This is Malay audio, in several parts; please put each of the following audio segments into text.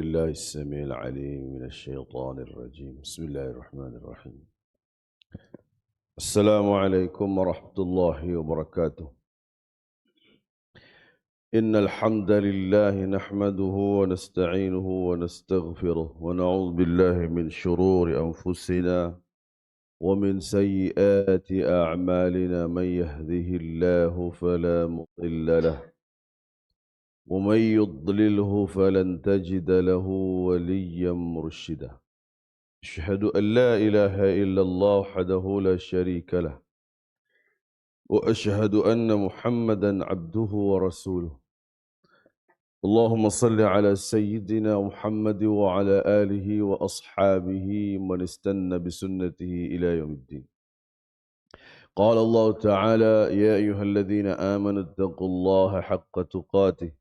بالله السميع العليم من الشيطان الرجيم بسم الله الرحمن الرحيم السلام عليكم ورحمة الله وبركاته إن الحمد لله نحمده ونستعينه ونستغفره ونعوذ بالله من شرور أنفسنا ومن سيئات أعمالنا من يهده الله فلا مضل له ومن يضلله فلن تجد له وليا مرشدا أشهد أن لا إله إلا الله وحده لا شريك له وأشهد أن محمدا عبده ورسوله اللهم صل على سيدنا محمد وعلى آله وأصحابه من استنى بسنته إلى يوم الدين قال الله تعالى يا أيها الذين آمنوا اتقوا الله حق تقاته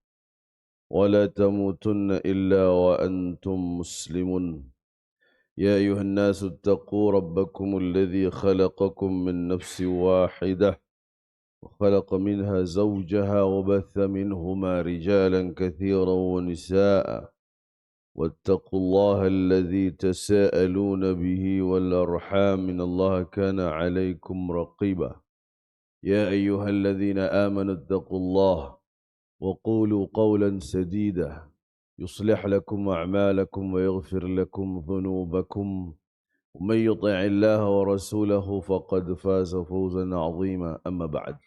ولا تموتن إلا وأنتم مسلمون يا أيها الناس اتقوا ربكم الذي خلقكم من نفس واحدة وخلق منها زوجها وبث منهما رجالا كثيرا ونساء واتقوا الله الذي تساءلون به والأرحام إن الله كان عليكم رقيبا يا أيها الذين آمنوا اتقوا الله وقولوا قولا سديدا يصلح لكم أعمالكم ويغفر لكم ذنوبكم ومن يطع الله ورسوله فقد فاز فوزا عظيما أما بعد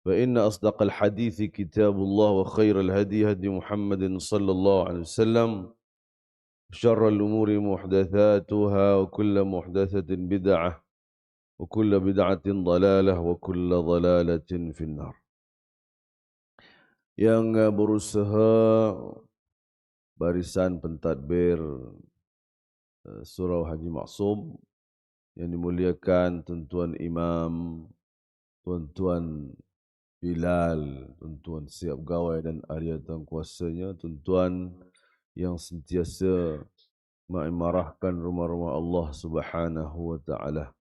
فإن أصدق الحديث كتاب الله وخير الهدي هدي محمد صلى الله عليه وسلم شر الأمور محدثاتها وكل محدثة بدعة وكل بدعة ضلالة وكل ضلالة في النار. Yang berusaha barisan pentadbir Surau Haji Maksum yang dimuliakan tuan-tuan imam, tuan-tuan Bilal, tuan-tuan siap gawai dan ariatan kuasanya, tuan-tuan yang sentiasa mengimarahkan rumah-rumah Allah Subhanahu wa taala.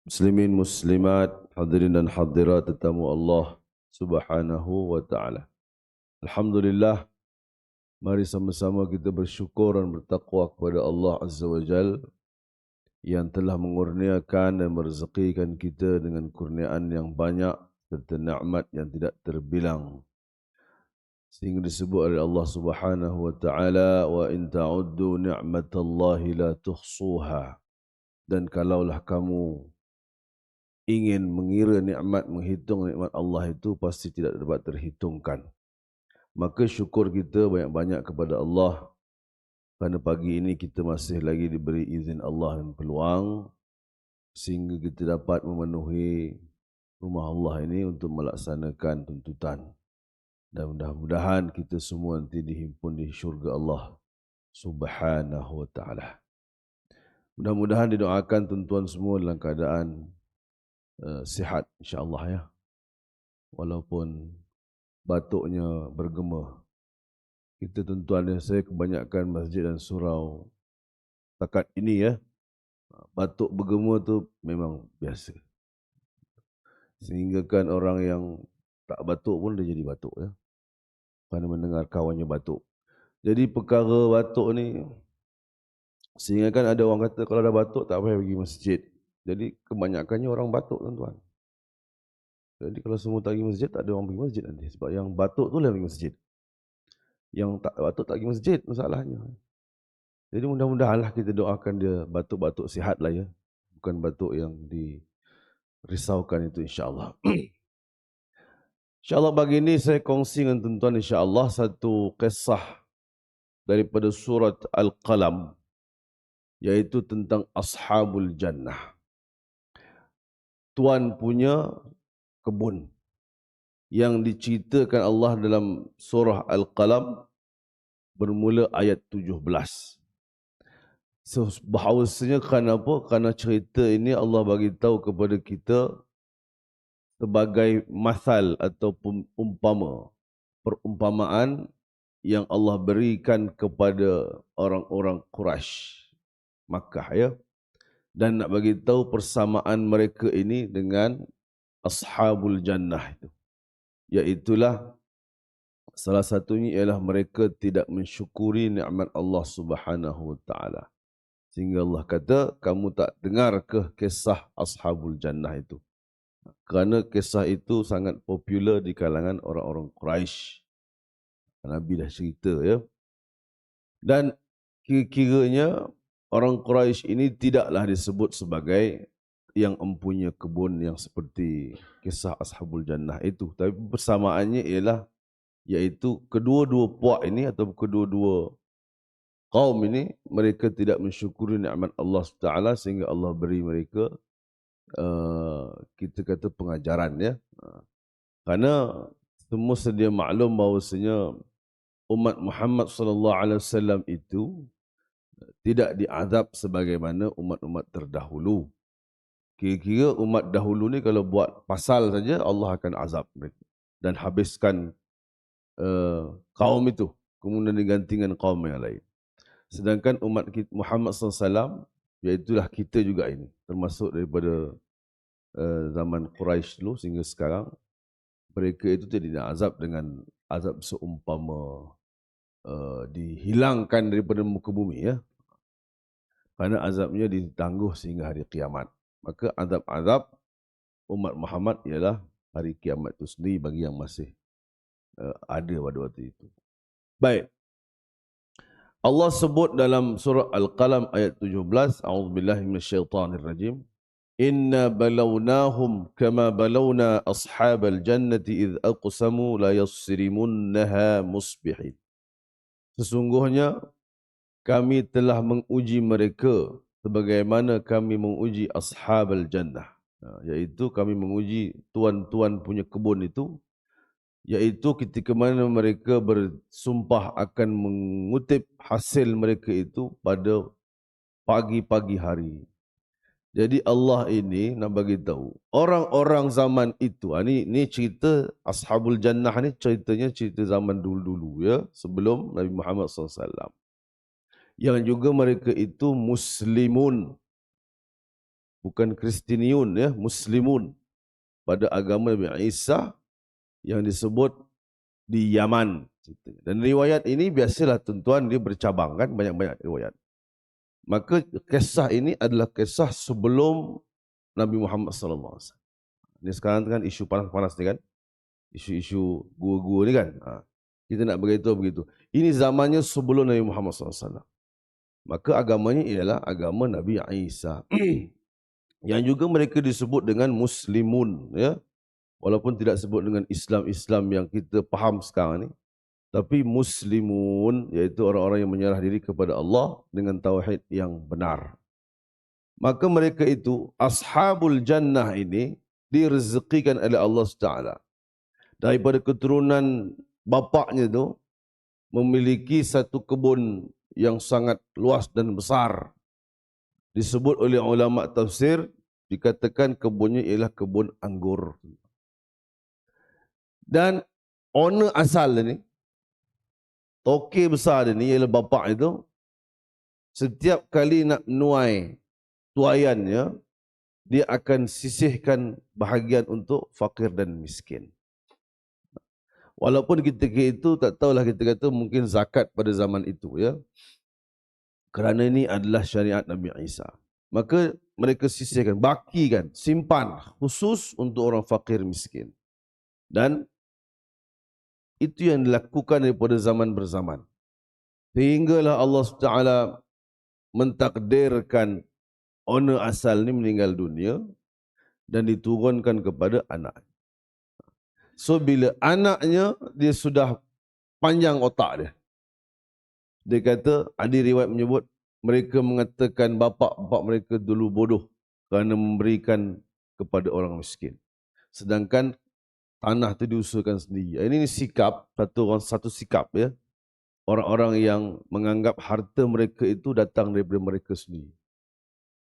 Muslimin muslimat, hadirin dan hadirat tetamu Allah Subhanahu wa taala. Alhamdulillah, mari sama-sama kita bersyukur dan bertakwa kepada Allah Azza wa Jal yang telah mengurniakan dan merezekikan kita dengan kurniaan yang banyak serta nikmat yang tidak terbilang. Sehingga disebut oleh Allah Subhanahu wa taala, wa in ta'uddu ni'matallahi la tuhsuha. Dan kalaulah kamu ingin mengira nikmat, menghitung nikmat Allah itu pasti tidak dapat terhitungkan. Maka syukur kita banyak-banyak kepada Allah kerana pagi ini kita masih lagi diberi izin Allah dan peluang sehingga kita dapat memenuhi rumah Allah ini untuk melaksanakan tuntutan. Dan mudah-mudahan kita semua nanti dihimpun di syurga Allah Subhanahu wa ta'ala. Mudah-mudahan didoakan tuan-tuan semua dalam keadaan sihat insya-Allah ya. Walaupun batuknya bergema. Kita tuan-tuan dan saya kebanyakan masjid dan surau takat ini ya, batuk bergema tu memang biasa. Sehingga kan orang yang tak batuk pun dia jadi batuk ya. Kerana mendengar kawannya batuk. Jadi perkara batuk ni, sehingga kan ada orang kata kalau dah batuk tak payah pergi masjid. Jadi kebanyakannya orang batuk tuan-tuan. Jadi kalau semua tak pergi masjid, tak ada orang pergi masjid nanti. Sebab yang batuk tu lah pergi masjid. Yang tak batuk tak pergi masjid masalahnya. Jadi mudah-mudahanlah kita doakan dia batuk-batuk sihat lah ya. Bukan batuk yang dirisaukan itu insya-Allah. InsyaAllah pagi ini saya kongsi dengan tuan-tuan insyaAllah satu kisah daripada surat Al-Qalam, iaitu tentang Ashabul Jannah. Tuan punya kebun yang diceritakan Allah dalam surah Al-Qalam bermula ayat 17. So, bahawasanya kerana apa? Kerana cerita ini Allah bagi tahu kepada kita sebagai masal atau perumpamaan yang Allah berikan kepada orang-orang Quraisy Makkah ya. Dan nak bagi tahu persamaan mereka ini dengan Ashabul Jannah itu. Iaitulah Salah satunya ialah mereka tidak mensyukuri nikmat Allah Subhanahu wa taala. Sehingga Allah kata, kamu tak dengar ke kisah Ashabul Jannah itu? Kerana kisah itu sangat popular di kalangan orang-orang Quraisy. Nabi dah cerita ya. Dan kira-kiranya orang Quraisy ini tidaklah disebut sebagai yang mempunyai kebun yang seperti kisah Ashabul Jannah itu. Tapi persamaannya ialah iaitu kedua-dua puak ini atau kedua-dua kaum ini mereka tidak mensyukuri nikmat Allah Taala sehingga Allah beri mereka kita kata pengajaran ya. Kerana semua sedia maklum bahawasanya umat Muhammad sallallahu alaihi wasallam itu tidak diazab sebagaimana umat-umat terdahulu. Kira-kira umat dahulu ni kalau buat pasal saja Allah akan azab mereka dan habiskan kaum itu, kemudian diganti dengan kaum yang lain. Sedangkan umat Muhammad SAW, iaitulah kita juga ini, termasuk daripada zaman Quraisy dulu sehingga sekarang, mereka itu tidak diazab dengan azab seumpama dihilangkan daripada muka bumi ya. Kerana azabnya ditangguh sehingga hari kiamat. Maka azab-azab umat Muhammad ialah hari kiamat itu sendiri bagi yang masih ada pada waktu itu. Baik. Allah sebut dalam surah Al-Qalam ayat 17, A'udzubillahi minasyaitonirrajim. Inna balawnahum kama balawna ashabal jannati idh aqsamu la yassrimunnaha musbihin. Sesungguhnya kami telah menguji mereka sebagaimana kami menguji ashabal jannah. Iaitu kami menguji tuan-tuan punya kebun itu, iaitu ketika mana mereka bersumpah akan mengutip hasil mereka itu pada pagi-pagi hari. Jadi Allah ini nak bagi tahu orang-orang zaman itu. Ini cerita Ashabul Jannah ni ceritanya cerita zaman dulu-dulu ya, sebelum Nabi Muhammad SAW. Yang juga mereka itu Muslimun, bukan Kristiniun ya, Muslimun pada agama Nabi Isa yang disebut di Yaman. Dan riwayat ini biasalah tuan-tuan dia bercabang kan, banyak-banyak riwayat. Maka kisah ini adalah kisah sebelum Nabi Muhammad SAW. Ini sekarang kan isu panas-panas ni kan, isu-isu gua-gua ni kan. Kita nak beritahu begitu. Ini zamannya sebelum Nabi Muhammad SAW. Maka agamanya ialah agama Nabi Isa. Yang juga mereka disebut dengan Muslimun ya. Walaupun tidak sebut dengan Islam-Islam yang kita faham sekarang ni, tapi Muslimun iaitu orang-orang yang menyerah diri kepada Allah dengan tauhid yang benar. Maka mereka itu Ashabul Jannah ini direzekikan oleh Allah Taala daripada keturunan bapaknya itu memiliki satu kebun yang sangat luas dan besar. Disebut oleh ulama tafsir, dikatakan kebunnya ialah kebun anggur. Dan owner asal ni, toke besar ni ialah bapa itu, setiap kali nak menuai tuaiannya, dia akan sisihkan bahagian untuk fakir dan miskin. Walaupun ketika itu tak tahulah, kita kata mungkin zakat pada zaman itu ya. Kerana ini adalah syariat Nabi Isa. Maka mereka sisihkan, bakikan, simpan khusus untuk orang fakir miskin. Dan itu yang dilakukan daripada zaman berzaman. Sehinggalah Allah Taala mentakdirkan owner asal ni meninggal dunia dan diturunkan kepada anak. So bila anaknya dia sudah panjang otak dia. Dia kata, ada riwayat menyebut mereka mengatakan bapa-bapa mereka dulu bodoh kerana memberikan kepada orang miskin. Sedangkan tanah itu diusahakan sendiri. Ini sikap satu sikap ya. Orang-orang yang menganggap harta mereka itu datang daripada mereka sendiri.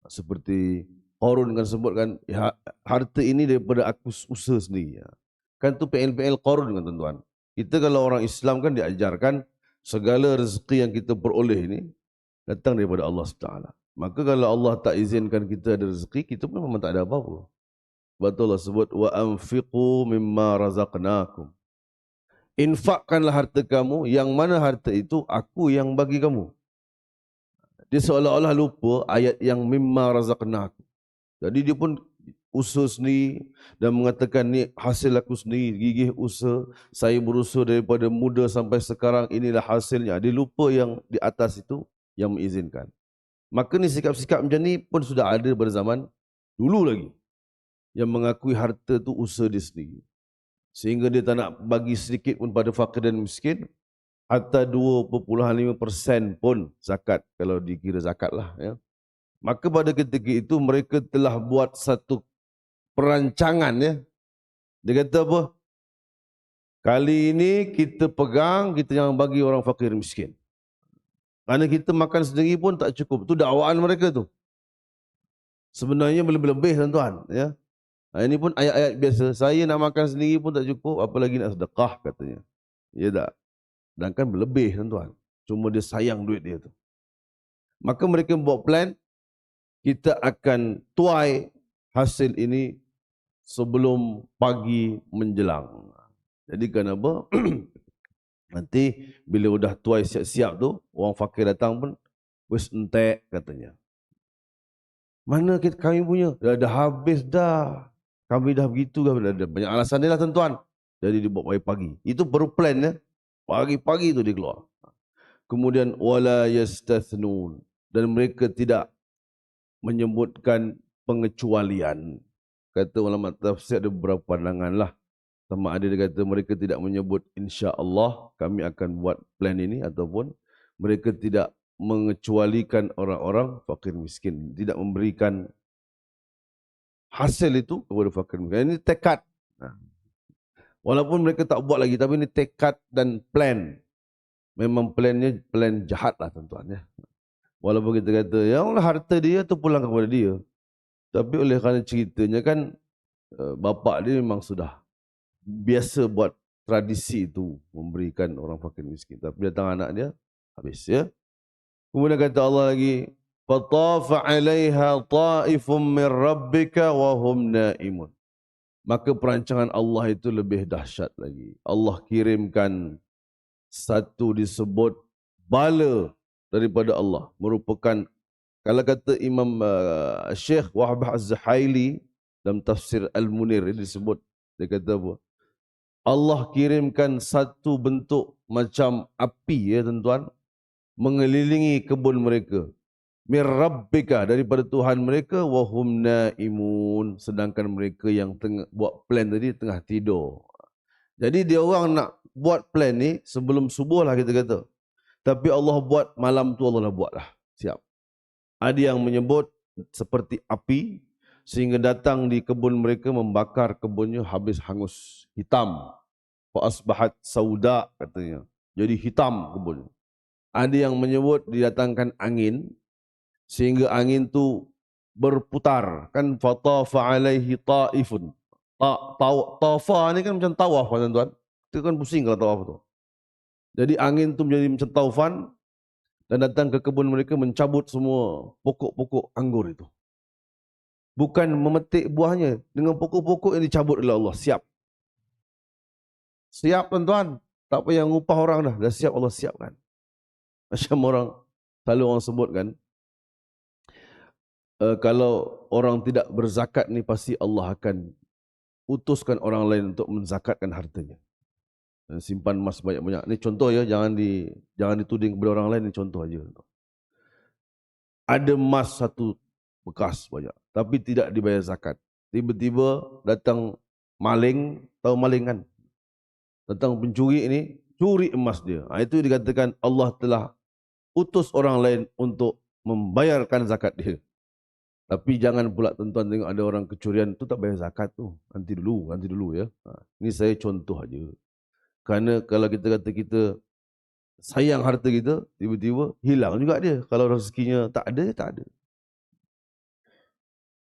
Seperti Qarun kan sebutkan, harta ini daripada aku usaha sendiri. Kan tu PL-PL Qarun kan tuan-tuan. Kita kalau orang Islam kan diajarkan segala rezeki yang kita peroleh ini datang daripada Allah SWT. Maka kalau Allah tak izinkan kita ada rezeki, kita pun memang tak ada apa-apa. Sebab tu Allah sebut, wa anfiqu mimma razaqnakum. infakkanlah harta kamu, yang mana harta itu aku yang bagi kamu. Dia seolah-olah lupa ayat yang mimma razaqnakum. Jadi dia pun usaha sendiri dan mengatakan ni hasil aku sendiri, gigih usaha, saya berusaha daripada muda sampai sekarang, inilah hasilnya. Dia lupa yang di atas itu yang mengizinkan. Maka ni sikap-sikap macam ni pun sudah ada pada zaman dulu lagi, yang mengakui harta tu usaha dia sendiri. Sehingga dia tak nak bagi sedikit pun pada fakir dan miskin, hatta 2.5% pun zakat, kalau dikira zakat lah. Ya. Maka pada ketika itu mereka telah buat satu perancangan. Ya. Dia kata apa? Kali ini kita pegang, kita jangan bagi orang fakir miskin. Kerana kita makan sendiri pun tak cukup. Itu dakwaan mereka tu. Sebenarnya lebih-lebih tuan-tuan. Ya. Ini pun ayat-ayat biasa. Saya nak makan sendiri pun tak cukup, apalagi nak sedekah katanya. Ya tak? Sedangkan berlebih tuan-tuan. Cuma dia sayang duit dia tu. Maka mereka buat plan, kita akan tuai hasil ini sebelum pagi menjelang. Jadi kenapa? Nanti bila udah tuai siap-siap tu, orang fakir datang pun, wis entek katanya. Mana kami punya? Dah habis dah. Kami dah begitu, dah banyak alasan dia lah tuan-tuan. Jadi dia buat pagi-pagi. Itu baru plan ya. Pagi-pagi tu dia keluar. Kemudian wala yastathnun, dan mereka tidak menyebutkan pengecualian. Kata ulama tafsir ada beberapa pandangan lah. Sama ada dia kata mereka tidak menyebut insya-Allah kami akan buat plan ini, ataupun mereka tidak mengecualikan orang-orang fakir miskin, tidak memberikan hasil itu kepada fakir miskin. Ini tekad. Walaupun mereka tak buat lagi, tapi ini tekad dan plan. Memang plannya plan jahat lah tuan-tuan. Ya. Walaupun kita kata, ya Allah harta dia tu pulang kepada dia. Tapi oleh kerana ceritanya kan, bapa dia memang sudah biasa buat tradisi itu, memberikan orang fakir miskin. Tapi datang anak dia, habis ya. Kemudian kata Allah lagi, fatafa 'alaiha ta'ifum min rabbika wa hum naimun. Maka perancangan Allah itu lebih dahsyat lagi. Allah kirimkan satu disebut bala daripada Allah, merupakan, kalau kata Imam Syekh Wahab Az-Zahaili dalam tafsir Al-Munir ini disebut, dia kata apa? Allah kirimkan satu bentuk macam api ya tuan-tuan, mengelilingi kebun mereka. Mir rabbika, daripada Tuhan mereka, wa hum naimun, sedangkan mereka yang tengah buat plan tadi tengah tidur. Jadi dia orang nak buat plan ni sebelum subuh lah kita kata. Tapi Allah buat malam tu, Allah dah buat lah. Siap. Ada yang menyebut seperti api, sehingga datang di kebun mereka, membakar kebunnya habis hangus, hitam. Fa asbahat sauda katanya. Jadi hitam kebun. Ada yang menyebut didatangkan angin, sehingga angin tu berputar. Kan fatafa alaihi ta'ifun. Tafa ni kan macam tawaf tuan-tuan. Itu kan pusing kalau tawaf tu. Jadi angin tu menjadi macam taufan dan datang ke kebun mereka, mencabut semua pokok-pokok anggur itu. Bukan memetik buahnya, dengan pokok-pokok yang dicabut oleh Allah. Siap. Siap tuan-tuan. Tak payah ngupah orang dah siap, Allah siapkan. Macam selalu orang sebut kan, kalau orang tidak berzakat ni pasti Allah akan utuskan orang lain untuk menzakatkan hartanya. Dan simpan emas banyak-banyak. Ni contoh ya, jangan dituding kepada orang lain, ni contoh aja. Ada emas satu bekas banyak, tapi tidak dibayar zakat. Tiba-tiba datang maling, tahu maling kan? Datang pencuri ini, curi emas dia. Itu dikatakan Allah telah utus orang lain untuk membayarkan zakat dia. Tapi jangan pula tuan-tuan tengok ada orang kecurian tu tak bayar zakat tu. Nanti dulu ya. Ini saya contoh aja. Kerana kalau kita kata kita sayang harta kita, tiba-tiba hilang juga dia. Kalau rezekinya tak ada, tak ada.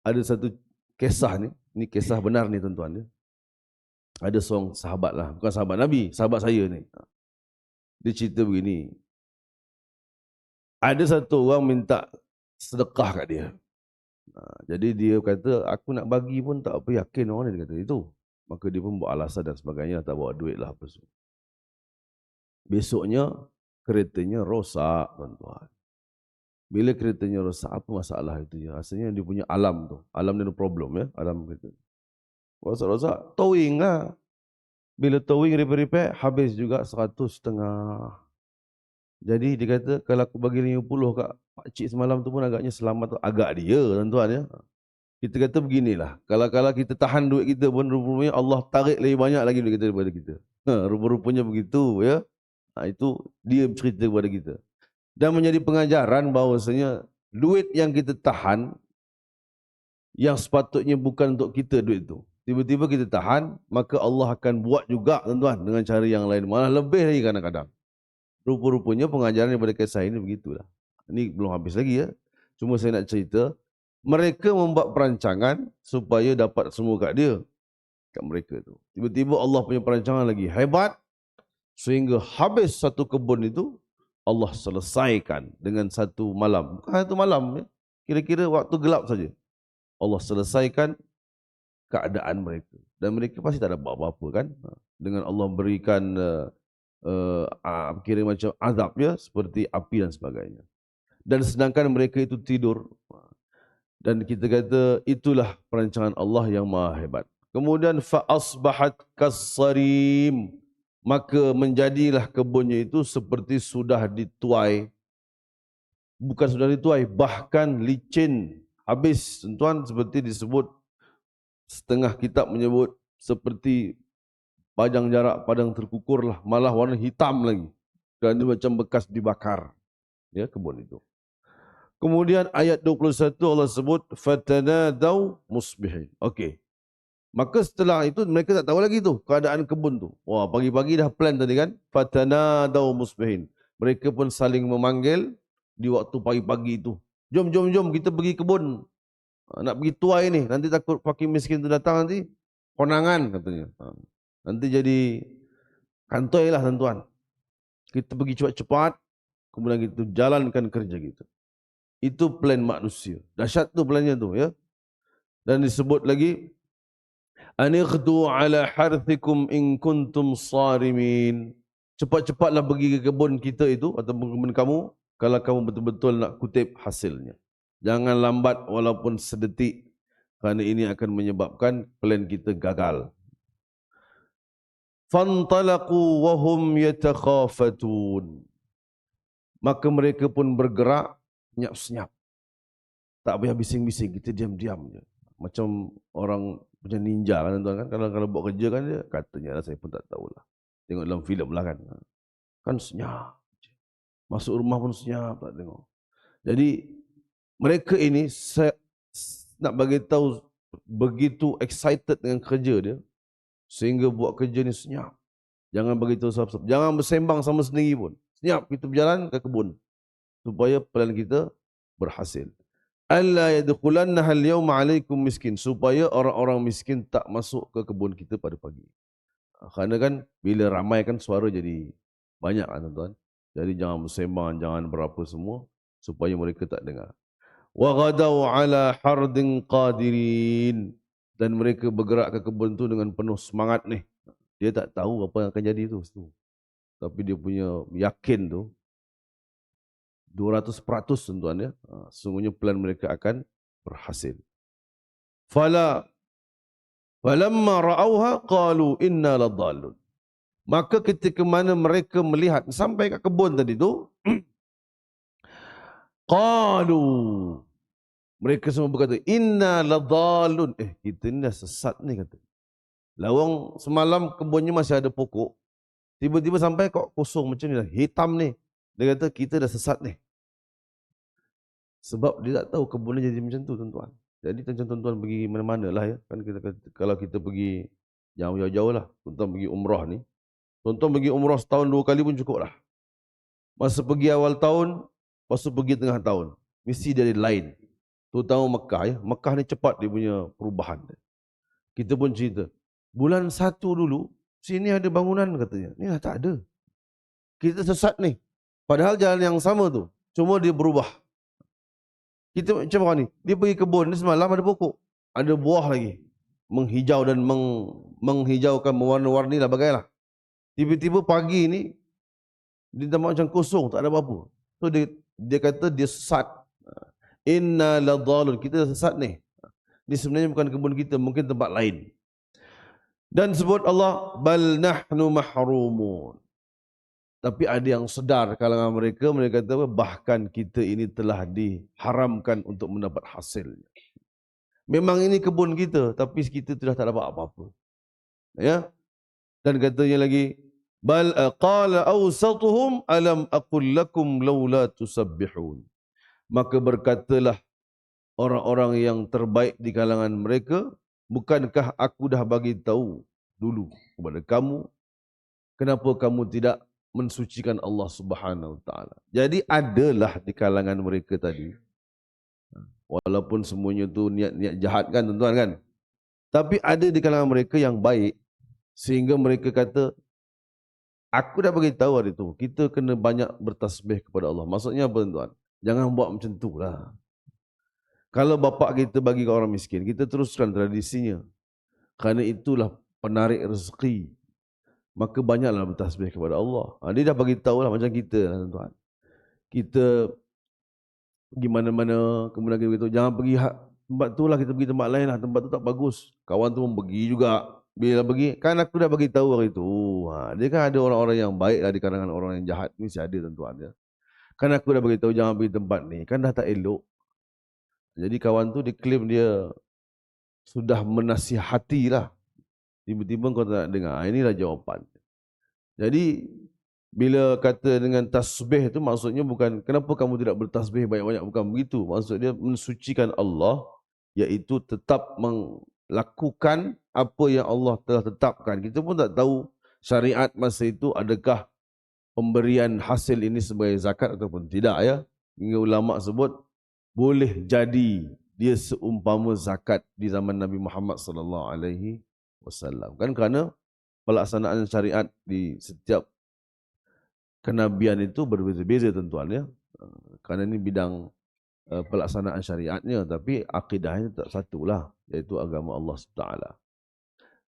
Ada satu kisah ni, ini kisah benar ni tuan-tuan ya. Ada seorang sahabat lah, bukan sahabat Nabi, sahabat saya ni. Dia cerita begini. Ada satu orang minta sedekah kat dia. Jadi dia kata, aku nak bagi pun tak apa yakin orang ni, dia kata itu. Maka dia pun buat alasan dan sebagainya, tak bawa duit lah apa semua. Besoknya keretanya rosak, tuan-tuan. Bila keretanya rosak, apa masalah itu ya? Rasanya dia punya alam tu. Alam dia ada problem ya, alam kereta. Rosak-rosak, towing lah. Bila towing repair, habis juga 100.5. Jadi dia kata, kalau aku bagi 50 kat pakcik semalam tu pun agaknya selamat tu. Agak dia, tuan-tuan ya. Kita kata beginilah, kalau kita tahan duit kita pun, rupanya Allah tarik lebih banyak lagi duit kita daripada kita. Rupa-rupanya begitu ya. Itu dia cerita kepada kita. Dan menjadi pengajaran bahawasanya duit yang kita tahan yang sepatutnya bukan untuk kita duit itu. Tiba-tiba kita tahan, maka Allah akan buat juga tuan-tuan dengan cara yang lain. Malah lebih lagi kadang-kadang. Rupa-rupanya pengajaran daripada kisah ini begitulah. Ini belum habis lagi ya. Cuma saya nak cerita, mereka membuat perancangan supaya dapat semua kat dia. Kat mereka tu. Tiba-tiba Allah punya perancangan lagi hebat. Sehingga habis satu kebun itu, Allah selesaikan dengan satu malam. Bukan satu malam ya. Kira-kira waktu gelap saja. Allah selesaikan keadaan mereka. Dan mereka pasti tak ada apa-apa kan. Dengan Allah berikan kira macam azab ya. Seperti api dan sebagainya. Dan sedangkan mereka itu tidur. Dan kita kata itulah perancangan Allah yang maha hebat. Kemudian fa'asbahat kassarim. Maka menjadilah kebunnya itu seperti sudah dituai. Bukan sudah dituai, bahkan licin. Habis, tuan, seperti disebut, setengah kitab menyebut, seperti padang jarak, padang terkukur lah. Malah warna hitam lagi. Kerana macam bekas dibakar. Ya, kebun itu. Kemudian ayat 21 Allah sebut, fatanadaw musbihin. Okey. Maka setelah itu mereka tak tahu lagi tu keadaan kebun tu. Wah, pagi-pagi dah plan tadi kan. Fatanadaw musbihin. Mereka pun saling memanggil di waktu pagi-pagi itu. Jom kita pergi kebun. Nak pergi tuai ni. Nanti takut fakir miskin tu datang nanti konangan katanya. Nanti jadi kantoi lah tuan-tuan. Kita pergi cepat-cepat. Kemudian kita jalankan kerja kita. Itu plan manusia. Dahsyat tu plannya tu ya. Dan disebut lagi anighdu ala harthikum in kuntum sarimin. Cepat-cepatlah pergi ke kebun kita itu atau kebun kamu kalau kamu betul-betul nak kutip hasilnya. Jangan lambat walaupun sedetik kerana ini akan menyebabkan plan kita gagal. Fantalaqu wa hum yatakhafatun. Maka mereka pun bergerak senyap-senyap. Tak payah bising-bising, kita diam-diam je. Macam orang punya ninja kan tuan kan, kalau buat kerja kan dia katanya lah, saya pun tak tahulah. Tengok dalam filem lah kan. Kan senyap. Masuk rumah pun senyap, tak tengok. Jadi mereka ini saya nak bagi tahu begitu excited dengan kerja dia sehingga buat kerja ni senyap. Jangan bagi tahu siapa-siapa. Jangan bersembang sama sendiri pun. Senyap kita berjalan ke kebun supaya plan kita berhasil. Alla yadkhulannaha al-yawma 'alaikum miskin, supaya orang-orang miskin tak masuk ke kebun kita pada pagi. Kerana kan bila ramai kan suara jadi banyak kan tuan-tuan. Jadi jangan bersembang, jangan berapa semua supaya mereka tak dengar. Wa ghadaw 'ala hardin qadirin, dan mereka bergerak ke kebun tu dengan penuh semangat ni. Dia tak tahu apa yang akan jadi tu. Tapi dia punya yakin tu 200% tuan ya. Sesungguhnya plan mereka akan berhasil. Falamma ra'auha qalu inna ladallun. Maka ketika mana mereka melihat sampai ke kebun tadi tu, qalu, mereka semua berkata inna ladallun. Kita ni dah sesat ni kata. Lawang semalam kebunnya masih ada pokok. Tiba-tiba sampai kok kosong macam ni dah, hitam ni. Dia kata kita dah sesat ni. Sebab dia tak tahu kebunnya jadi macam tu tuan-tuan. Jadi tuan-tuan pergi mana-mana lah ya. Kan kalau kita pergi jauh-jauh lah. Tuan-tuan pergi umrah ni. Tuan-tuan pergi umrah setahun 2 kali pun cukup lah. Masa pergi awal tahun, masa pergi tengah tahun. Mesti dari lain. Terutama Mekah ya. Mekah ni cepat dia punya perubahan. Kita pun cerita. Bulan 1 dulu, sini ada bangunan katanya. Ni dah tak ada. Kita sesat ni. Padahal jalan yang sama tu. Cuma dia berubah. Kita macam orang ni. Dia pergi kebun ni semalam ada pokok. Ada buah lagi. Menghijau dan menghijaukan, mewarna-warni lah bagailah. Tiba-tiba pagi ni Dia nampak macam kosong, tak ada apa-apa. So dia kata dia sesat. Inna ladhalun, kita sesat ni. Ini sebenarnya bukan kebun kita, mungkin tempat lain. Dan sebut Allah, bal nahnu mahrumun. Tapi ada yang sedar kalangan mereka, mereka kata bahkan kita ini telah diharamkan untuk mendapat hasilnya. Memang ini kebun kita, tapi kita sudah tak dapat apa-apa. Ya. Dan katanya lagi, bal qala awsatuhum alam aqul lakum laula tusabbihun. Maka berkatalah orang-orang yang terbaik di kalangan mereka, bukankah aku dah bagi tahu dulu kepada kamu, kenapa kamu tidak mensucikan Allah Subhanahu Wa Taala? Jadi adalah di kalangan mereka tadi, walaupun semuanya tu niat-niat jahat kan tuan-tuan kan, tapi ada di kalangan mereka yang baik, sehingga mereka kata, aku dah bagi tahu hari itu, kita kena banyak bertasbih kepada Allah. Maksudnya apa tuan? Jangan buat macam tu lah. Kalau bapak kita bagi ke orang miskin, kita teruskan tradisinya. Kerana itulah penarik rezeki. Maka banyaklah bertasbih kepada Allah. Dia dah bagi tahu lah macam kita lah tuan. Kita pergi mana-mana, kemudian kita beritahu, jangan pergi tempat tu lah, kita pergi tempat lain lah, tempat tu tak bagus. Kawan tu pun pergi juga. Bila pergi, kan aku dah bagi tahu hari tu. Dia kan ada orang-orang yang baik lah di kalangan orang yang jahat. Mesti ada tuan-tuan. Ya. Kan aku dah bagi tahu jangan pergi tempat ni. Kan dah tak elok. Jadi kawan tu diklaim dia sudah menasihati lah. Tiba-tiba kau tak nak dengar. Inilah jawapan. Jadi bila kata dengan tasbih tu maksudnya bukan kenapa kamu tidak bertasbih banyak-banyak. Bukan begitu. Maksudnya mensucikan Allah. Iaitu tetap melakukan apa yang Allah telah tetapkan. Kita pun tak tahu syariat masa itu adakah pemberian hasil ini sebagai zakat ataupun tidak ya. Hingga ulama sebut boleh jadi dia seumpama zakat di zaman Nabi Muhammad sallallahu alaihi wasallam. Kan kerana pelaksanaan syariat di setiap kenabian itu berbeza-beza tuan-tuan ya. Kerana ini bidang pelaksanaan syariatnya, tapi akidahnya tak satulah, iaitu agama Allah SWT.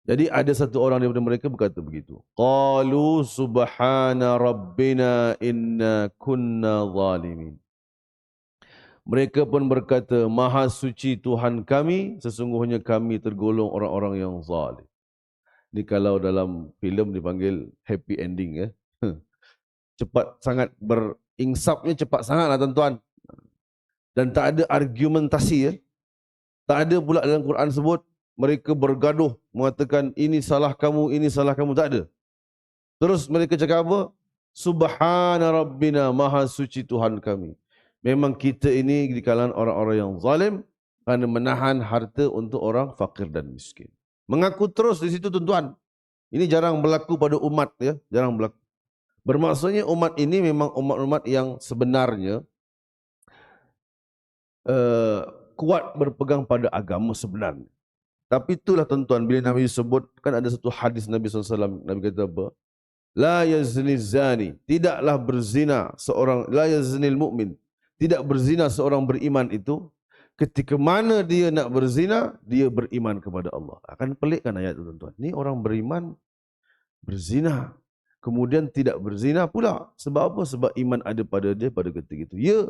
Jadi ada satu orang daripada mereka berkata begitu. Qalu subhana rabbina inna kunna zalimin. Mereka pun berkata, Maha suci Tuhan kami, sesungguhnya kami tergolong orang-orang yang zalim. Ini kalau dalam filem dipanggil happy ending ya. Cepat sangat berinsapnya, cepat sangatlah tuan-tuan. Dan tak ada argumentasi ya. Tak ada pula dalam Quran sebut mereka bergaduh mengatakan ini salah kamu, tak ada. Terus mereka cakap apa? Subhana rabbina, maha suci Tuhan kami. Memang kita ini di kalangan orang-orang yang zalim kerana menahan harta untuk orang fakir dan miskin. Mengaku terus di situ tuan-tuan. Ini jarang berlaku pada umat ya, jarang berlaku. Bermaksudnya umat ini memang umat-umat yang sebenarnya kuat berpegang pada agama sebenarnya. Tapi itulah tuan-tuan, bila Nabi sebut, kan ada satu hadis Nabi SAW, Nabi kata apa? La yazni zani, tidaklah berzina seorang, la yaznil mu'min, tidak berzina seorang beriman itu, ketika mana dia nak berzina, dia beriman kepada Allah. Akan pelikkan ayat itu tuan-tuan. Ini orang beriman, berzina, kemudian tidak berzina pula. Sebab apa? Sebab iman ada pada dia pada ketika itu. Ya,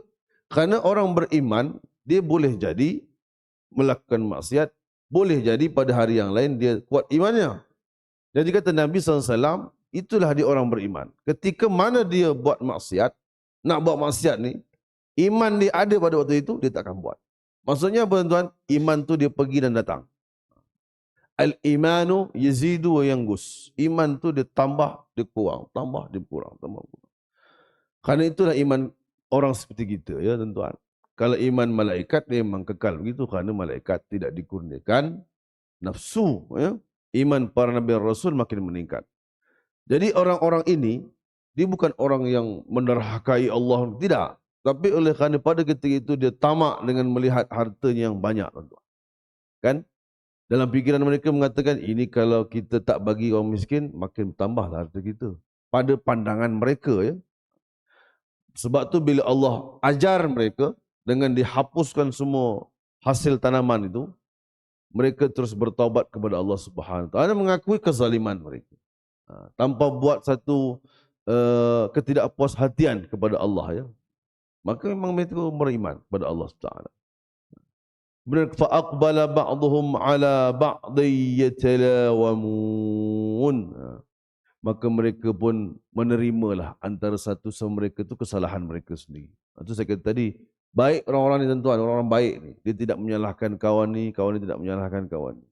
kerana orang beriman, dia boleh jadi melakukan maksiat, boleh jadi pada hari yang lain dia kuat imannya. Jadi kata Nabi SAW, itulah dia orang beriman. Ketika mana dia buat maksiat, nak buat maksiat ni, iman dia ada pada waktu itu, dia tak akan buat. Maksudnya apa tuan-tuan? Iman tu dia pergi dan datang. Al-imanu yazidu wa yangus. Iman tu dia tambah, dia kurang, tambah, dia kurang, tambah, kurang. Kerana itulah iman orang seperti kita ya tuan-tuan. Kalau iman malaikat dia memang kekal begitu kerana malaikat tidak dikurniakan nafsu ya. Iman para nabi rasul makin meningkat. Jadi orang-orang ini dia bukan orang yang menerhakai Allah, tidak. Tapi oleh kerana pada ketika itu dia tamak dengan melihat hartanya yang banyak tuan-tuan. Kan? Dalam fikiran mereka mengatakan ini kalau kita tak bagi orang miskin makin tambahlah harta kita. Pada pandangan mereka ya. Sebab tu bila Allah ajar mereka dengan dihapuskan semua hasil tanaman itu, mereka terus bertaubat kepada Allah Subhanahu Wa Taala, mengakui kezaliman mereka. Tanpa buat satu ketidakpuashatian kepada Allah, ya, maka memang mereka beriman kepada Allah Taala. Kemudian fa'aqbala ba'dhum 'ala ba'dhi yatalawamun. Maka mereka pun menerimalah antara satu sama mereka itu kesalahan mereka sendiri. Itu saya kata tadi, baik orang-orang ni tuan-tuan, orang-orang baik ni, dia tidak menyalahkan kawan ni tidak menyalahkan kawan ni.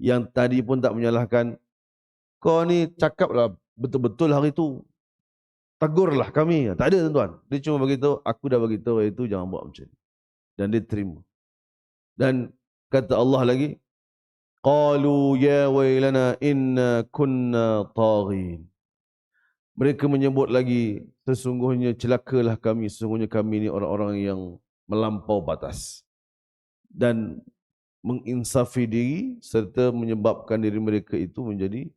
Yang tadi pun tak menyalahkan, kau ni cakaplah betul-betul hari tu, tegurlah kami. Tak ada tuan-tuan. Dia cuma beritahu, aku dah beritahu hari tu jangan buat macam ni. Dan dia terima. Dan kata Allah lagi, qalu ya wailana inna kunna taghin. Mereka menyebut lagi, sesungguhnya celakalah kami, sesungguhnya kami ini orang-orang yang melampau batas dan menginsafi diri serta menyebabkan diri mereka itu menjadi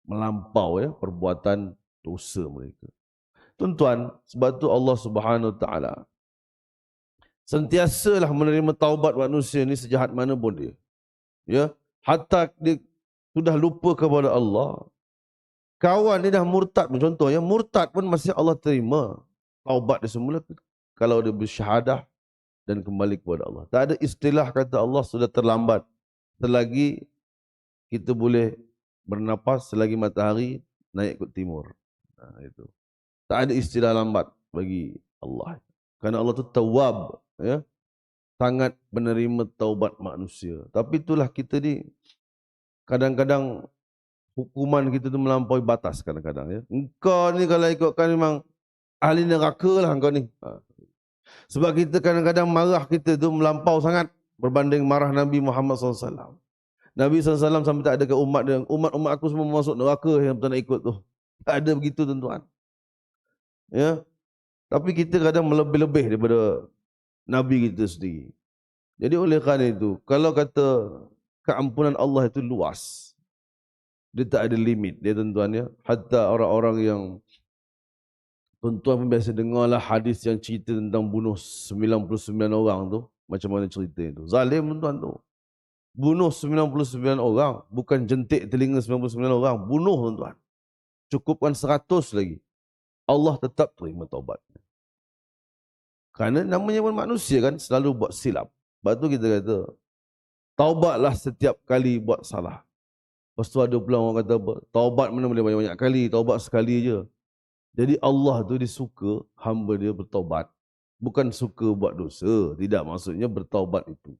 melampau, ya, perbuatan dosa mereka. Tuan-tuan, sebab tu Allah Subhanahu Wa Taala sentiasalah menerima taubat manusia ni sejahat mana pun dia. Ya, hatta dia sudah lupa kepada Allah. Kawan dia dah murtad pun, contohnya murtad pun masih Allah terima taubat dia semula kalau dia bersyahadah dan kembali kepada Allah. Tak ada istilah kata Allah sudah terlambat selagi kita boleh bernapas, selagi matahari naik ke timur. Itu. Tak ada istilah lambat bagi Allah. Kerana Allah tu tawwab, ya, sangat menerima taubat manusia. Tapi itulah kita ni kadang-kadang hukuman kita tu melampaui batas kadang-kadang, ya. Engkau ni kalau ikutkan memang ahli neraka lah engkau ni. Sebab kita kadang-kadang marah kita tu melampau sangat berbanding marah Nabi Muhammad SAW. Nabi SAW sampai tak ada ke umat dia, umat-umat aku semua masuk neraka yang tak nak ikut tu. Tak ada begitu tuan-tuan. Ya. Tapi kita kadang melebih-lebih daripada Nabi kita sendiri. Jadi oleh kerana itu, kalau kata keampunan Allah itu luas, dia tak ada limit dia tuan-tuan, ya. Hatta orang-orang yang tuan-tuan pun biasa dengarlah hadis yang cerita tentang bunuh 99 orang tu, macam mana cerita itu. Zalim tuan-tuan tu. Bunuh 99 orang, bukan jentik telinga 99 orang, bunuh tuan-tuan. Cukupkan 100 lagi. Allah tetap terima taubat. Kerana namanya pun manusia kan, selalu buat silap. Sebab tu kita kata, taubatlah setiap kali buat salah. Lepas tu ada pula orang kata apa? Taubat mana boleh banyak-banyak kali, taubat sekali je. Jadi Allah tu dia suka hamba dia bertaubat. Bukan suka buat dosa. Tidak, maksudnya bertaubat itu.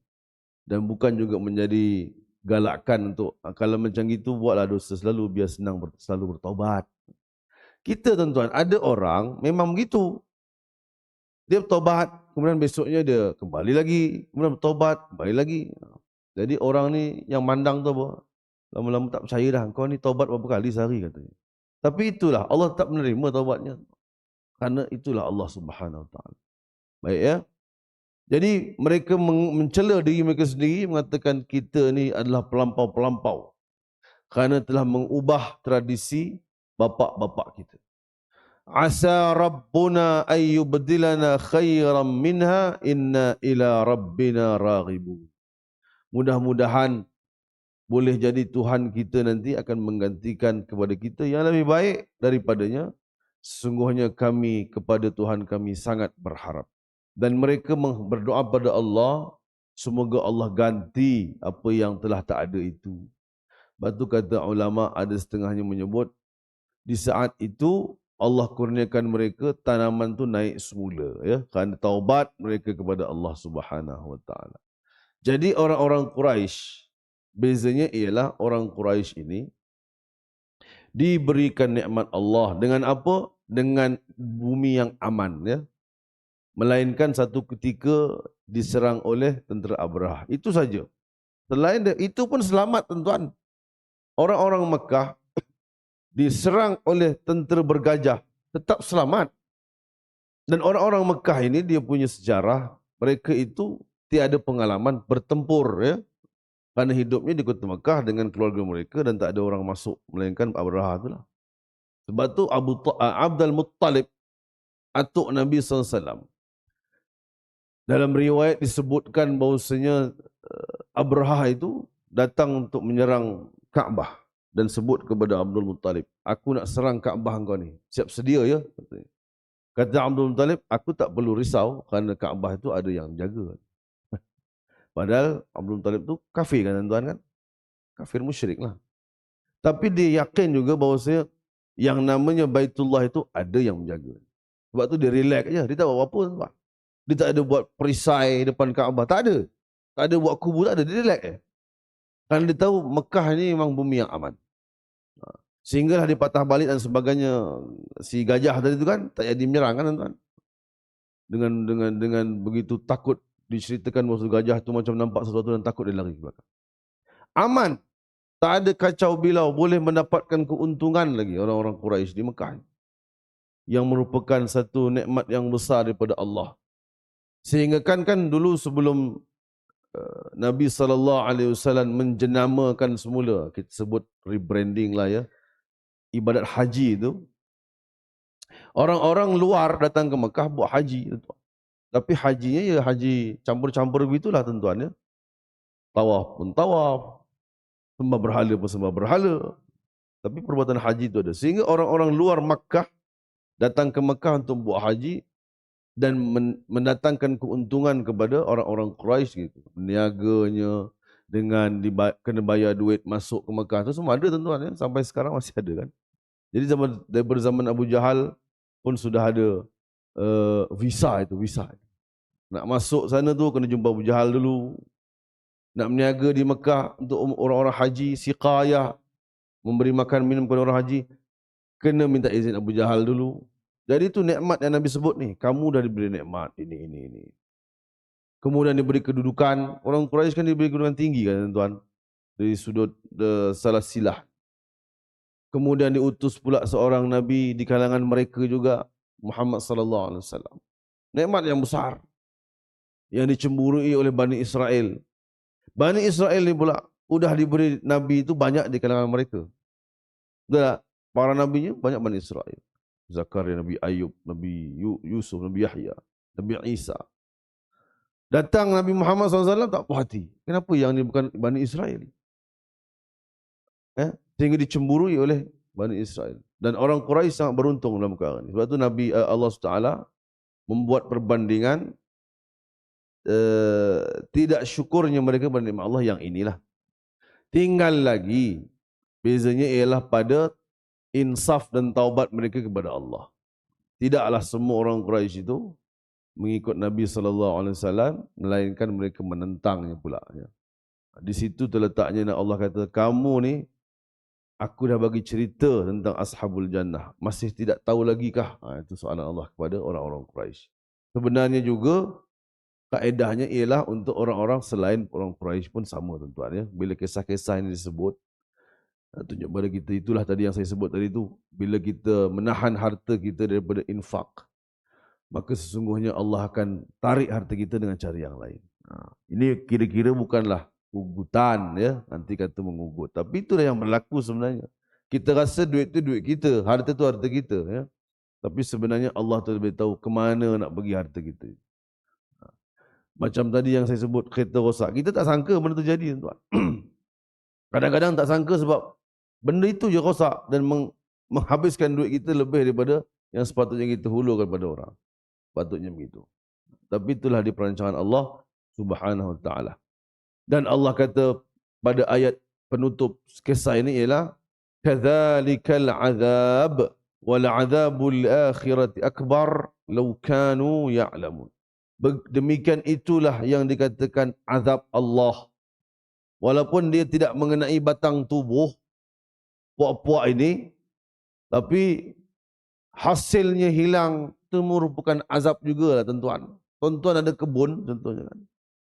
Dan bukan juga menjadi galakkan untuk, kalau macam gitu buatlah dosa selalu, biar senang selalu bertaubat. Kita tuan-tuan, ada orang memang begitu. Dia bertaubat, kemudian besoknya dia kembali lagi, kemudian bertaubat, kembali lagi. Jadi orang ni yang mandang tu apa? Lama-lama tak percaya dah, kau ni taubat berapa kali sehari katanya. Tapi itulah, Allah tetap menerima taubatnya. Kerana itulah Allah Subhanahu Wa Taala. Baik, ya. Jadi mereka mencela diri mereka sendiri, mengatakan kita ni adalah pelampau-pelampau. Kerana telah mengubah tradisi bapa-bapa kita. Asa Rabbuna ayyubdilana khairan minha inna ila Rabbina raghibun. Mudah-mudahan boleh jadi Tuhan kita nanti akan menggantikan kepada kita yang lebih baik daripadanya. Sesungguhnya kami kepada Tuhan kami sangat berharap. Dan mereka berdoa pada Allah, semoga Allah ganti apa yang telah tak ada itu. Batu kata ulama, ada setengahnya menyebut, di saat itu Allah kurniakan mereka tanaman tu naik semula, ya, kerana taubat mereka kepada Allah Subhanahu Wa Taala. Jadi orang-orang Quraisy, bezanya ialah orang Quraisy ini diberikan nikmat Allah dengan apa? Dengan bumi yang aman, ya. Melainkan satu ketika diserang oleh tentera Abrah. Itu saja. Selain itu pun selamat tuan-tuan. Orang-orang Mekah diserang oleh tentera bergajah, tetap selamat. Dan orang-orang Mekah ini dia punya sejarah, mereka itu tiada pengalaman bertempur, ya. Kerana hidupnya di kota Mekah dengan keluarga mereka dan tak ada orang masuk melainkan Abraha itulah. Sebab tu Abdul Muttalib, atuk Nabi SAW, dalam riwayat disebutkan bahawasanya Abraha itu datang untuk menyerang Kaabah. dan sebut kepada Abdul Muttalib, aku nak serang Kaabah kau ni. Siap sedia ya? Kata Abdul Muttalib, aku tak perlu risau kerana Kaabah itu ada yang jaga. Padahal Abdul Muttalib tu kafir kan tuan-tuan kan? Kafir musyrik lah. Tapi dia yakin juga bahawasanya yang namanya Baitullah itu ada yang menjaga. Sebab tu dia relax je. Dia tak buat apa-apa tuan. Dia tak ada buat perisai depan Kaabah. Tak ada. Tak ada buat kubu, tak ada. Dia relax je. Kerana dia tahu Mekah ni memang bumi yang aman. Sehinggalah dia patah balik dan sebagainya. Si gajah tadi tu kan tak jadi menyerang kan tuan. Dengan begitu takut diceritakan bahawa gajah tu macam nampak sesuatu dan takut dia lari ke belakang. Aman. Tak ada kacau bilau, boleh mendapatkan keuntungan lagi orang-orang Quraisy di Mekah. Yang merupakan satu nikmat yang besar daripada Allah. Sehingga kan dulu sebelum Nabi SAW menjenamakan semula, kita sebut rebranding lah ya, ibadat haji itu, orang-orang luar datang ke Mekah buat haji. Tapi hajinya ya haji campur-campur begitulah tuan-tuan ya. Tawaf pun tawaf, sembah berhala pun sembah berhala. Tapi perbuatan haji itu ada. Sehingga orang-orang luar Makkah datang ke Mekah untuk buat haji dan mendatangkan keuntungan kepada orang-orang Quraisy gitu. Niaganya dengan kena bayar duit masuk ke Mekah itu semua ada tuan-tuan ya. Sampai sekarang masih ada kan. Jadi daripada zaman Abu Jahal pun sudah ada visa itu. Nak masuk sana tu kena jumpa Abu Jahal dulu. Nak berniaga di Mekah untuk orang-orang haji, siqayah, memberi makan minum kepada orang haji, kena minta izin Abu Jahal dulu. Jadi itu nikmat yang Nabi sebut ni. Kamu dah diberi nikmat ini. Kemudian diberi kedudukan. Orang Quraisy kan diberi kedudukan tinggi kan tuan. Dari sudut salah silah. Kemudian diutus pula seorang Nabi di kalangan mereka juga. Muhammad sallallahu alaihi wasallam. Nikmat yang besar. Yang dicemburui oleh Bani Israel. Bani Israel ni pula sudah diberi Nabi itu banyak di kalangan mereka. Sudah para Nabinya banyak Bani Israel. Zakaria, Nabi Ayub, Nabi Yusuf, Nabi Yahya, Nabi Isa. Datang Nabi Muhammad SAW tak puas hati. Kenapa yang ni bukan Bani Israel? Sehingga dicemburui oleh Bani Israel. Dan orang Quraisy sangat beruntung dalam perkara ini. Sebab itu Nabi Allah SWT membuat perbandingan tidak syukurnya mereka pada nikmat Allah yang inilah. Tinggal lagi bezanya ialah pada insaf dan taubat mereka kepada Allah. Tidaklah semua orang Quraisy itu mengikut Nabi SAW, melainkan mereka menentangnya pula. Di situ terletaknya Allah kata, kamu ni aku dah bagi cerita tentang Ashabul Jannah. Masih tidak tahu lagi kah? Itu soalan Allah kepada orang-orang Quraisy. Sebenarnya juga kaedahnya ialah untuk orang-orang selain orang Quraisy pun sama tuan-tuan ya. Bila kisah-kisah ini disebut, tunjuk kepada kita, itulah tadi yang saya sebut tadi tu. Bila kita menahan harta kita daripada infak, maka sesungguhnya Allah akan tarik harta kita dengan cara yang lain. Ini kira-kira bukanlah ugutan ya, nanti kata mengugut. Tapi itulah yang berlaku sebenarnya. Kita rasa duit itu duit kita, harta itu harta kita ya. Tapi sebenarnya Allah tu lebih tahu ke mana nak bagi harta kita. Macam tadi yang saya sebut kereta rosak. Kita tak sangka benda tu jadi tuan. Kadang-kadang tak sangka sebab benda itu je rosak dan menghabiskan duit kita lebih daripada yang sepatutnya kita hulurkan pada orang. Patutnya begitu. Tapi itulah di perancangan Allah Subhanahu wa taala. Dan Allah kata pada ayat penutup kisah ini ialah kadzalikal azab wal azabul akhirati akbar law kanu ya'lamun. Demikian itulah yang dikatakan azab Allah. Walaupun dia tidak mengenai batang tubuh puak-puak ini, tapi hasilnya hilang, itu merupakan azab juga lah tuan-tuan. Tuan-tuan ada kebun contohnya kan.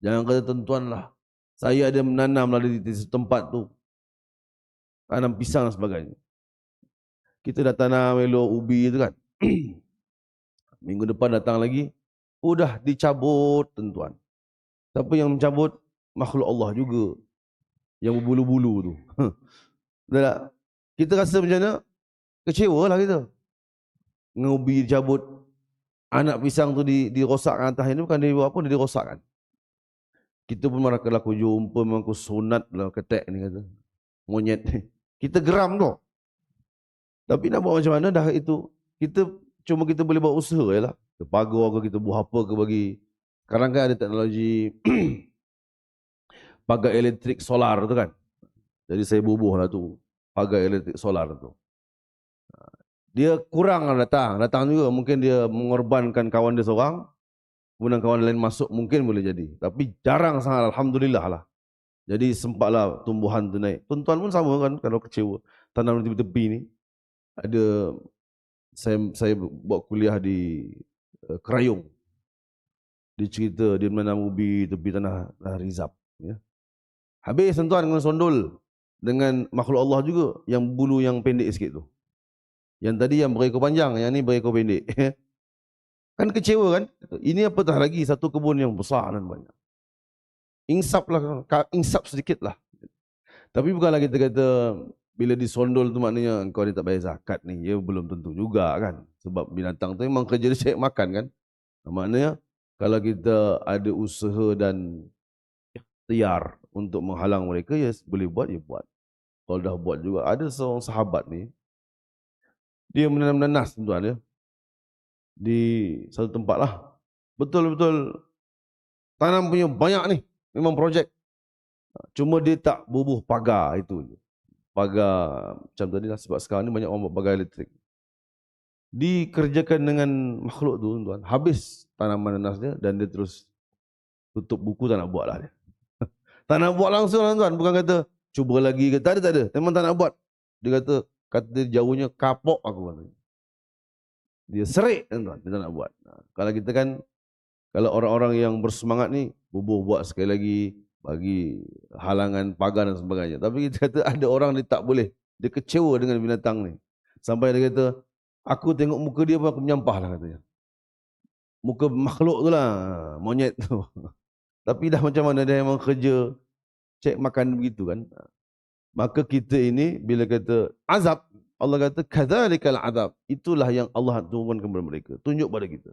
Jangan kata tuan-tuan lah, saya ada menanam lah di tempat tu, tanam pisang dan sebagainya. Kita dah tanam elok ubi tu kan. Minggu depan datang lagi, udah dicabut tuan-tuan. Siapa yang mencabut? Makhluk Allah juga. Yang berbulu-bulu tu. Dah, kita rasa macam mana? Kecewa lah kita. Dengan ubi dicabut. Anak pisang tu dirosakkan atas ini, bukan dia buat apa, dia dirosakkan. Kita pun marah kalau aku jumpa, memang aku sunat lah ketek ni kata. Monyet ni. Kita geram tu. Tapi nak buat macam mana dah itu. Kita boleh buat usaha je lah. Kita pagar ke, kita buat apa ke bagi. Sekarang kan ada teknologi pagar elektrik solar tu kan. Jadi saya bubuh lah tu. Pagar elektrik solar tu. Dia kurang lah datang juga. Mungkin dia mengorbankan kawan dia seorang. Kemudian kawan lain masuk mungkin boleh jadi. Tapi jarang sangat, alhamdulillah lah. Jadi sempatlah tumbuhan tu naik. Tuan-tuan pun sama kan kalau kecewa. Tanam di tepi ni. Ada saya buat kuliah di Kerayung. Dia cerita dia menanam ubi tepi tanah Rizab. Ya. Habis tuan-tuan kena sondol dengan makhluk Allah juga yang bulu yang pendek sikit tu. Yang tadi yang berekor panjang, yang ni berekor pendek. Kan kecewa kan? Ini apatah lagi satu kebun yang besar dan banyak. Insaf sedikit lah. Tapi bukanlah kita kata bila disondol tu maknanya kau ni tak bayar zakat ni. Ya belum tentu juga kan. Sebab binatang tu memang kerja dia cari makan kan. Maknanya kalau kita ada usaha dan ikhtiar untuk menghalang mereka, ya boleh buat, ya buat. Kalau dah buat juga. Ada seorang sahabat ni, dia menanam nanas tuan ya. Di satu tempat lah. Betul-betul tanam punya banyak ni. Memang projek. Cuma dia tak bubuh pagar itu. Pagar macam tadi lah. Sebab sekarang ni banyak orang buat pagar elektrik. Dikerjakan dengan makhluk tu tuan. Habis tanaman nanas dia dan dia terus tutup buku, tak nak buat lah dia. Tak nak buat langsung lah tuan. Bukan kata cuba lagi ke. Tak ada. Memang tak nak buat. Dia kata dia jauhnya kapok aku. Dia serik tuan. Dia tak nak buat. Kalau kita kan, kalau orang-orang yang bersemangat ni, bubuh buat sekali lagi, bagi halangan pagar dan sebagainya. Tapi kita kata ada orang dia tak boleh. Dia kecewa dengan binatang ni. Sampai dia kata, aku tengok muka dia pun aku menyampah lah katanya. Muka makhluk tu lah, monyet tu. Tapi dah macam mana dia memang kerja, cek makan begitu kan. Maka kita ini bila kata azab, Allah kata kadzalikal azab. Itulah yang Allah turunkan kepada mereka. Tunjuk pada kita.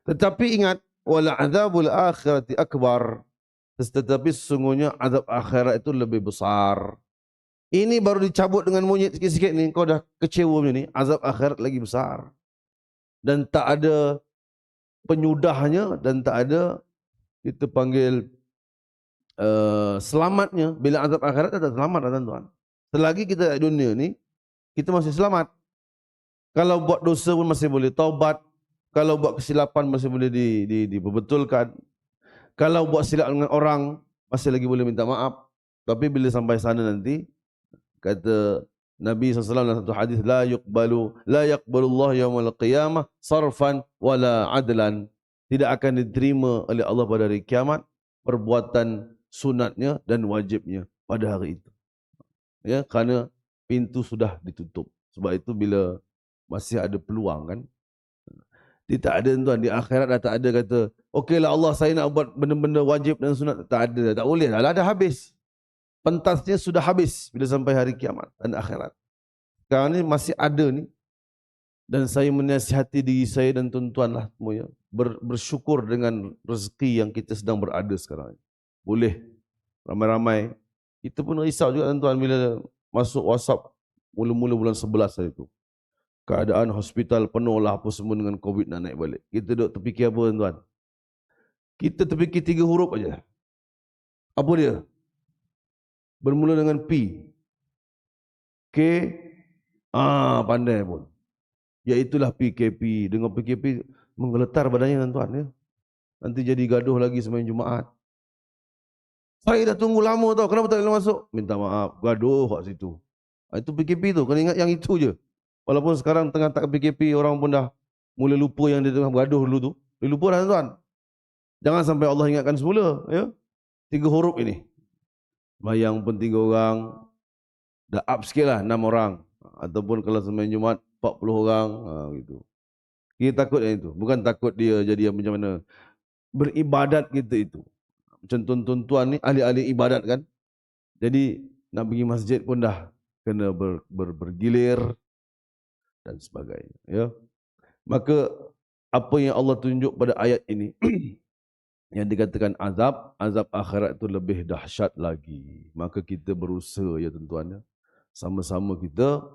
Tetapi ingat, wal azabul akhirati akbar. Tetapi sesungguhnya azab akhirat itu lebih besar. Ini baru dicabut dengan monyet sikit-sikit ni, kau dah kecewa macam ni, azab akhirat lagi besar. Dan tak ada penyudahnya dan tak ada kita panggil selamatnya. Bila azab akhirat tak selamat tuan-tuan. Selagi kita di dunia ni, kita masih selamat. Kalau buat dosa pun masih boleh taubat. Kalau buat kesilapan masih boleh diperbetulkan. Kalau buat silap dengan orang, masih lagi boleh minta maaf. Tapi bila sampai sana nanti, kata Nabi SAW dalam satu hadis, la yaqbalullah yawmal qiyamah sarfan wala adlan. Tidak akan diterima oleh Allah pada hari kiamat perbuatan sunatnya dan wajibnya pada hari itu. Ya, kerana pintu sudah ditutup. Sebab itu bila masih ada peluang kan. Dia tak ada tuan, di akhirat dah tak ada kata, okeylah Allah saya nak buat benda-benda wajib dan sunat. Tak ada, tak boleh. Dah habis. Pentasnya sudah habis bila sampai hari kiamat dan akhirat. Sekarang ni masih ada ni. Dan saya menasihati diri saya dan tuan-tuan lah semuanya. Bersyukur dengan rezeki yang kita sedang berada sekarang. Boleh ramai-ramai. Kita pun risau juga tuan-tuan bila masuk WhatsApp mula-mula bulan 11 hari itu. Keadaan hospital penuh lah apa semua dengan COVID nak naik balik. Kita duduk terfikir apa tuan? Kita terfikir 3 huruf aja. Apa dia? Bermula dengan P. K. Pandai pun. Iaitulah PKP. Dengan PKP menggeletar badannya tuan-tuan ya. Nanti jadi gaduh lagi semain Jumaat. Saya dah tunggu lama tau. Kenapa tak boleh masuk? Minta maaf. Gaduh kat situ. Itu PKP tu. Kena ingat yang itu je. Walaupun sekarang tengah tak PKP, orang pun dah mula lupa yang dia tengah bergaduh dulu tu. Dia lupa dah tuan. Jangan sampai Allah ingatkan semula. Ya? 3 huruf ini. Bayang pun 3 orang. Dah up sikit lah 6 orang. Ataupun kalau semain Jumaat 40 orang. Gitu. Kita takut yang itu. Bukan takut dia jadi macam mana. Beribadat kita itu. Macam tuan-tuan ni ahli-ahli ibadat kan. Jadi nak pergi masjid pun dah kena bergilir. Dan sebagainya. Ya. Maka apa yang Allah tunjuk pada ayat ini yang dikatakan azab akhirat itu lebih dahsyat lagi. Maka kita berusaha ya tuan-tuan ya. sama-sama kita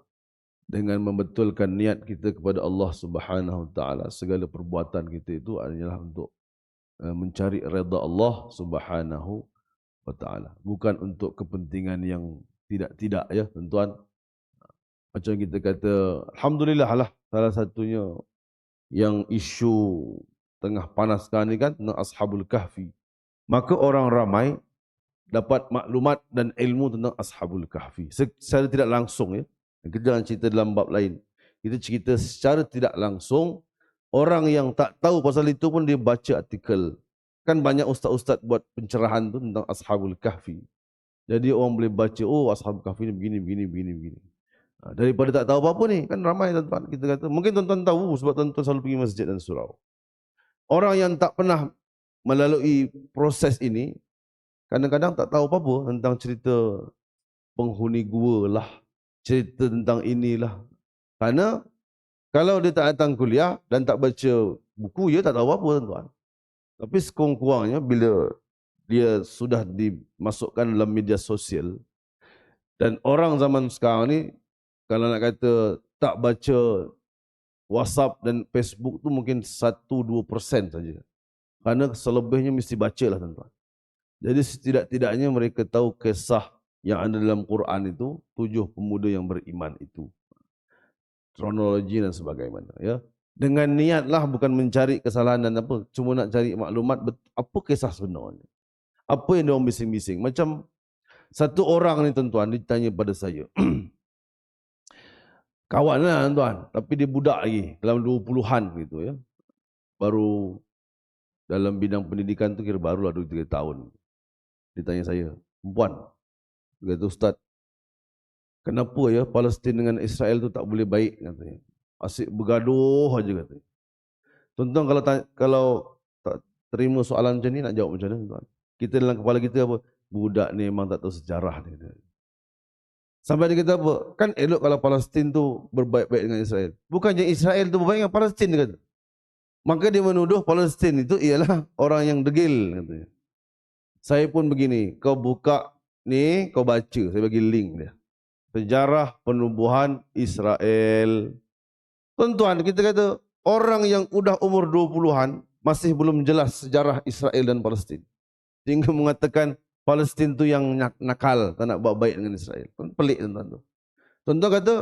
dengan membetulkan niat kita kepada Allah Subhanahu Wa Taala. Segala perbuatan kita itu adalah untuk mencari redha Allah Subhanahu Wa Taala, bukan untuk kepentingan yang tidak-tidak ya tuan-tuan. Macam kita kata, alhamdulillah lah, salah satunya yang isu tengah panas sekarang ni kan tentang Ashabul Kahfi. Maka orang ramai dapat maklumat dan ilmu tentang Ashabul Kahfi secara tidak langsung ya. Kita jangan cerita dalam bab lain. Kita cerita secara tidak langsung, orang yang tak tahu pasal itu pun dia baca artikel. Kan banyak ustaz-ustaz buat pencerahan tu tentang Ashabul Kahfi. Jadi orang boleh baca, oh Ashabul Kahfi ni begini. Daripada tak tahu apa-apa ni, kan ramai tuan-tuan kita kata. Mungkin tuan-tuan tahu sebab tuan-tuan selalu pergi masjid dan surau. Orang yang tak pernah melalui proses ini, kadang-kadang tak tahu apa-apa tentang cerita penghuni gua lah, cerita tentang inilah. Karena kalau dia tak datang kuliah dan tak baca buku, dia tak tahu apa-apa tuan-tuan. Tapi sekurang-kurangnya bila dia sudah dimasukkan dalam media sosial, dan orang zaman sekarang ni, kalau nak kata tak baca WhatsApp dan Facebook tu mungkin 1-2% saja. Kerana selebihnya mesti baca lah tuan-tuan. Jadi setidak-tidaknya mereka tahu kisah yang ada dalam Quran itu, 7 pemuda yang beriman itu. Kronologi dan sebagainya. Ya. Dengan niatlah bukan mencari kesalahan dan apa, cuma nak cari maklumat apa kisah sebenarnya. Apa yang diorang bising-bising. Macam satu orang ni tuan-tuan ditanya pada saya. Kawan lah tuan, tapi dia budak lagi, dalam 20-an gitu ya. Baru dalam bidang pendidikan tu kira barulah 2-3 tahun. Dia tanya saya, perempuan. Dia kata, Ustaz, kenapa ya Palestin dengan Israel tu tak boleh baik katanya. Asyik bergaduh aja katanya. Tuan-tuan kalau tak terima soalan macam ni nak jawab macam mana tuan? Kita dalam kepala kita apa? Budak ni memang tak tahu sejarah dia. Sampai dia kata apa? Kan elok kalau Palestin tu berbaik-baik dengan Israel. Bukannya Israel tu berbaik dengan Palestin dia kata. Maka dia menuduh Palestin itu ialah orang yang degil katanya. Saya pun begini, kau buka ni, kau baca, saya bagi link dia. Sejarah penubuhan Israel. Tuan-tuan, kita kata orang yang udah umur 20-an masih belum jelas sejarah Israel dan Palestin. Sehingga mengatakan Palestin tu yang nakal, tak nak buat baik dengan Israel. Pelik tuan-tuan tu. Tuan-tuan kata,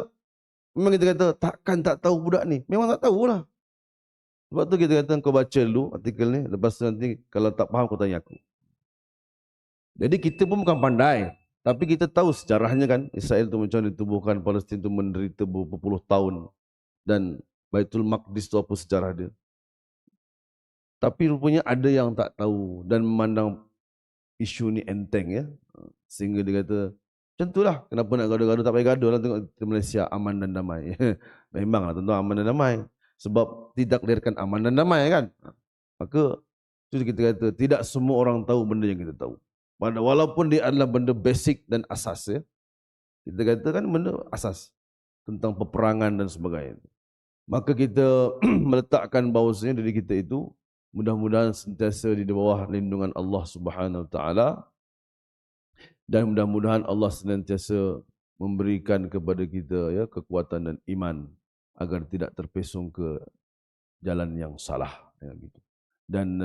memang kita kata takkan tak tahu budak ni. Memang tak tahulah. Sebab tu kita kata kau baca dulu artikel ni, lepas tu nanti kalau tak faham kau tanya aku. Jadi kita pun bukan pandai, tapi kita tahu sejarahnya kan, Israel tu macam ditubuhkan, Palestin tu menderita berpuluh tahun, dan Baitul Maqdis tu apa sejarah dia. Tapi rupanya ada yang tak tahu dan memandang isu ni enteng ya. Sehingga dia kata, macam itulah, kenapa nak gaduh-gaduh, tak payah gaduh lah, tengok Malaysia aman dan damai. Memanglah tentu aman dan damai. Sebab ditakdirkan aman dan damai kan. Maka itu kita kata, tidak semua orang tahu benda yang kita tahu. Walaupun dia adalah benda basic dan asas ya. Kita katakan benda asas tentang peperangan dan sebagainya. Maka kita meletakkan bahawasanya diri kita itu mudah-mudahan sentiasa di bawah lindungan Allah Subhanahu Wa Taala, dan mudah-mudahan Allah senantiasa memberikan kepada kita ya kekuatan dan iman agar tidak terpesong ke jalan yang salah ya, gitu. Dan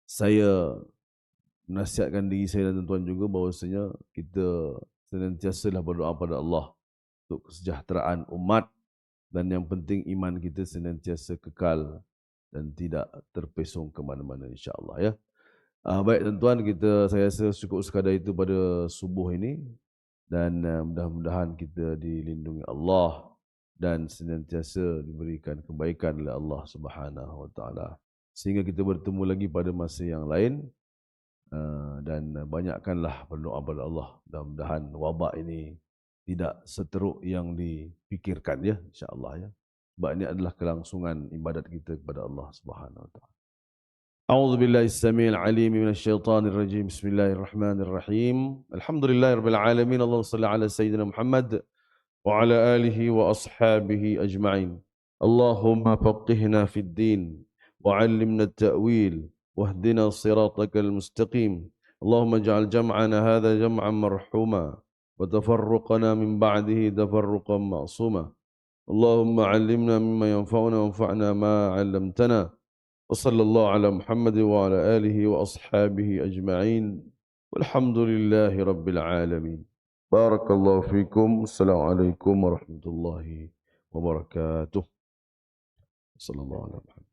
saya menasihatkan diri saya dan tuan-tuan juga bahawasanya kita senantiasalah berdoa pada Allah untuk kesejahteraan umat, dan yang penting iman kita senantiasa kekal dan tidak terpesong ke mana-mana insya-Allah ya. Baik tuan-tuan, saya rasa cukup sekadar itu pada subuh ini, dan mudah-mudahan kita dilindungi Allah dan senantiasa diberikan kebaikan oleh Allah Subhanahu Wa Taala, sehingga kita bertemu lagi pada masa yang lain. Dan banyakkanlah berdoa pada Allah, mudah-mudahan wabak ini tidak seteruk yang dipikirkan ya, insya-Allah ya. Sebab ini adalah kelangsungan ibadat kita kepada Allah Subhanahu Wa Taala. A'udzu billahi as-sami'il 'alim minasy syaithanir rajim. Bismillahirrahmanirrahim. Alhamdulillahirabbil alamin. Allahumma shalli ala sayyidina Muhammad wa ala alihi wa ashabihi ajma'in. Allahumma faqihna fid din wa 'allimna at-ta'wil واهدنا صراطك المستقيم اللهم اجعل جمعنا هذا جمعا مرحوما وتفرقنا من بعده تفرقا معصوما. اللهم علمنا مما ينفعنا وانفعنا ما علمتنا. وصلى الله على محمد وعلى آله وأصحابه أجمعين والحمد لله رب العالمين. بارك الله فيكم. السلام عليكم ورحمة الله وبركاته. صلى الله عليه وسلم.